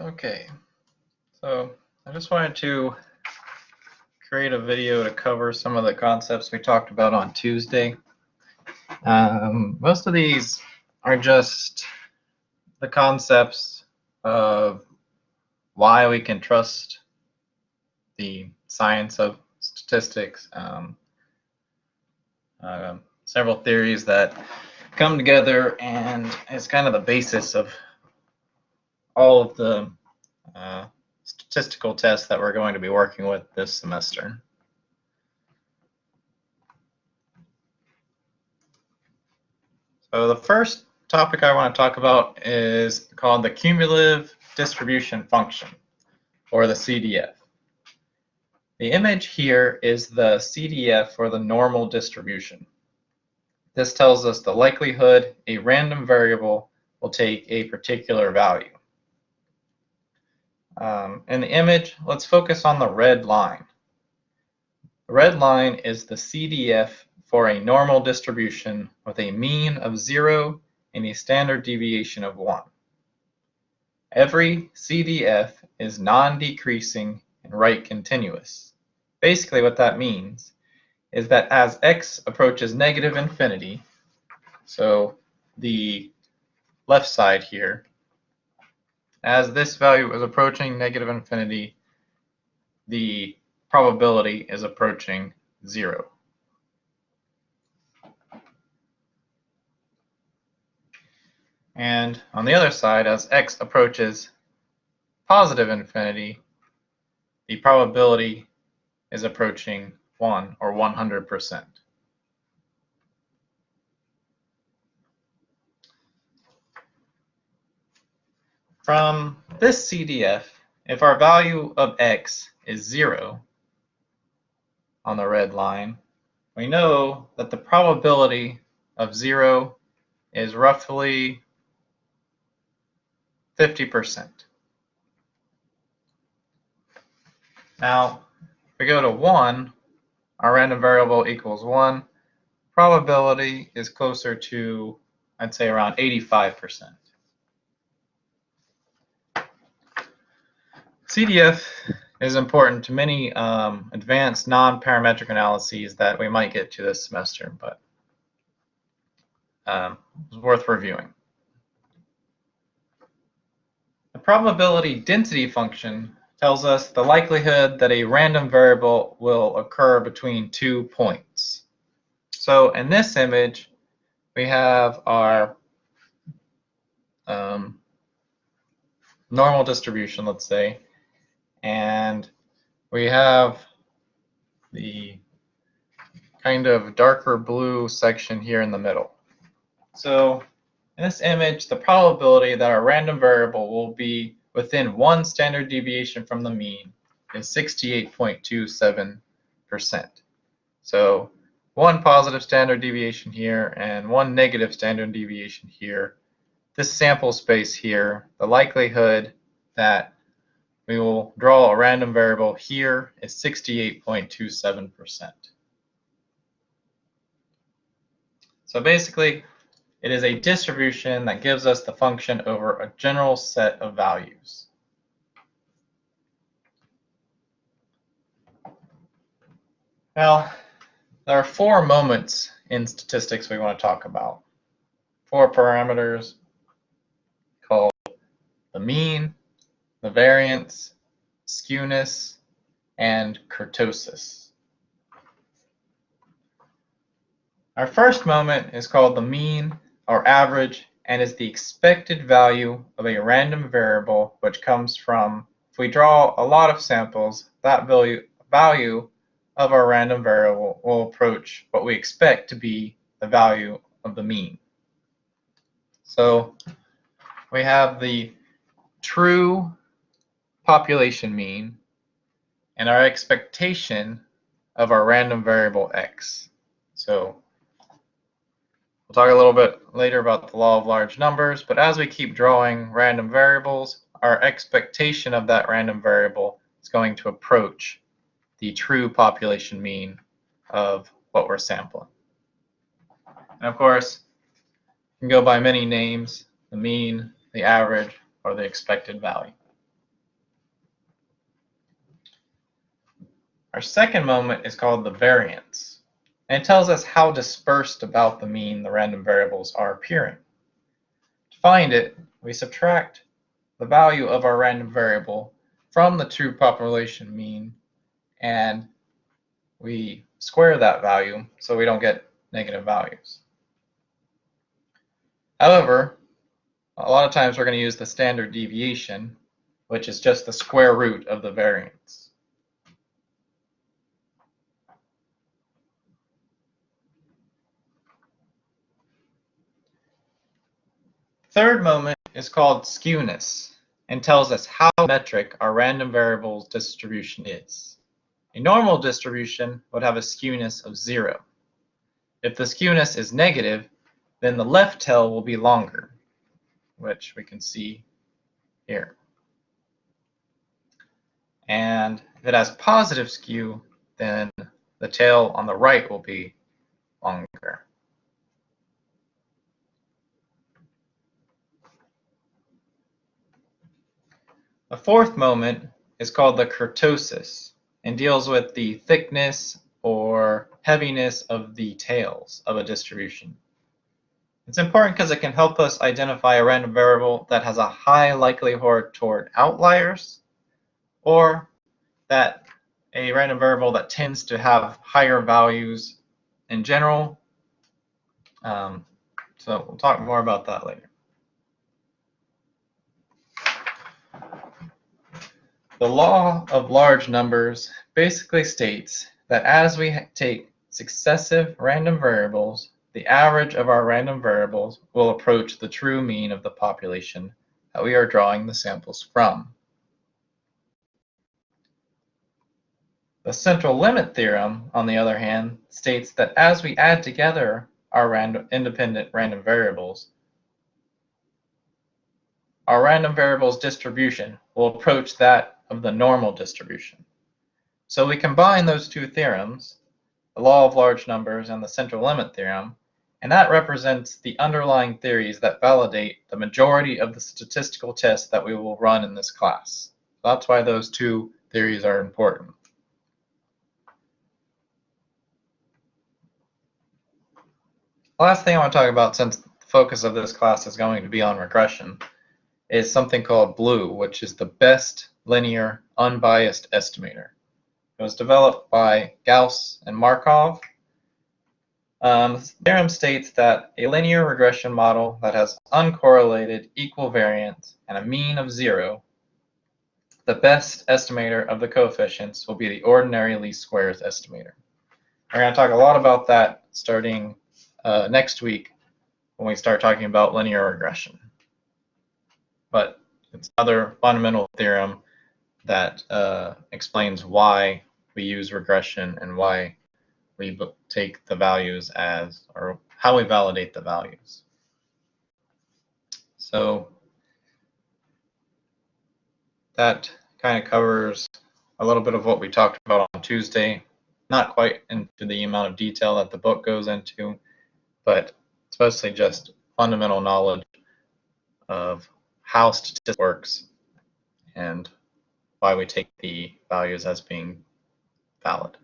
Okay, so I just wanted to create a video to cover some of the concepts we talked about on Tuesday. Most of these are just the concepts of why we can trust the science of statistics, several theories that come together, and it's kind of the basis of all of the statistical tests that we're going to be working with this semester. So the first topic I want to talk about is called the cumulative distribution function, or the CDF. The image here is the CDF, or the normal distribution. This tells us the likelihood a random variable will take a particular value. In the image, let's focus on the red line. The red line is the CDF for a normal distribution with a mean of 0 and a standard deviation of 1. Every CDF is non-decreasing and right continuous. Basically what that means is that as x approaches negative infinity, so the left side here, as this value is approaching negative infinity, the probability is approaching 0. And on the other side, as x approaches positive infinity, the probability is approaching 1, or 100%. From this CDF, if our value of x is 0 on the red line, we know that the probability of 0 is roughly 50%. Now, if we go to 1, our random variable equals 1, probability is closer to, I'd say, around 85%. CDF is important to many advanced non-parametric analyses that we might get to this semester, but it's worth reviewing. The probability density function tells us the likelihood that a random variable will occur between 2 points. So in this image, we have our normal distribution, let's say, and we have the kind of darker blue section here in the middle. So in this image, the probability that our random variable will be within 1 standard deviation from the mean is 68.27%. So 1 positive standard deviation here and 1 negative standard deviation here. This sample space here, the likelihood that we will draw a random variable here is 68.27%. So basically, it is a distribution that gives us the function over a general set of values. Now, there are 4 moments in statistics we want to talk about. 4 parameters called the mean, the variance, skewness, and kurtosis. Our first moment is called the mean, or average, and is the expected value of a random variable which comes from, if we draw a lot of samples, that value of our random variable will approach what we expect to be the value of the mean. So we have the true population mean and our expectation of our random variable x. So we'll talk a little bit later about the law of large numbers, but as we keep drawing random variables, our expectation of that random variable is going to approach the true population mean of what we're sampling. And of course, it can go by many names: the mean, the average, or the expected value. Our second moment is called the variance, and it tells us how dispersed about the mean the random variables are appearing. To find it, we subtract the value of our random variable from the true population mean, and we square that value so we don't get negative values. However, a lot of times we're going to use the standard deviation, which is just the square root of the variance. Third moment is called skewness and tells us how metric our random variables distribution is. A normal distribution would have a skewness of 0. If the skewness is negative, then the left tail will be longer, which we can see here. And if it has positive skew, then the tail on the right will be longer. The fourth moment is called the kurtosis and deals with the thickness or heaviness of the tails of a distribution. It's important because it can help us identify a random variable that has a high likelihood toward outliers, or that a random variable that tends to have higher values in general. So we'll talk more about that later. The law of large numbers basically states that as we take successive random variables, the average of our random variables will approach the true mean of the population that we are drawing the samples from. The central limit theorem, on the other hand, states that as we add together our independent random variables, our random variables distribution will approach that of the normal distribution. So we combine those two theorems, the law of large numbers and the central limit theorem, and that represents the underlying theories that validate the majority of the statistical tests that we will run in this class. That's why those two theories are important. Last thing I want to talk about, since the focus of this class is going to be on regression, is something called BLUE, which is the best linear unbiased estimator. It was developed by Gauss and Markov. The theorem states that a linear regression model that has uncorrelated equal variance and a mean of 0, the best estimator of the coefficients will be the ordinary least squares estimator. We're going to talk a lot about that starting next week when we start talking about linear regression. But it's another fundamental theorem that explains why we use regression and why we take the values as, or how we validate the values. So that kind of covers a little bit of what we talked about on Tuesday. Not quite into the amount of detail that the book goes into, but it's mostly just fundamental knowledge of how statistics works and why we take the values as being valid.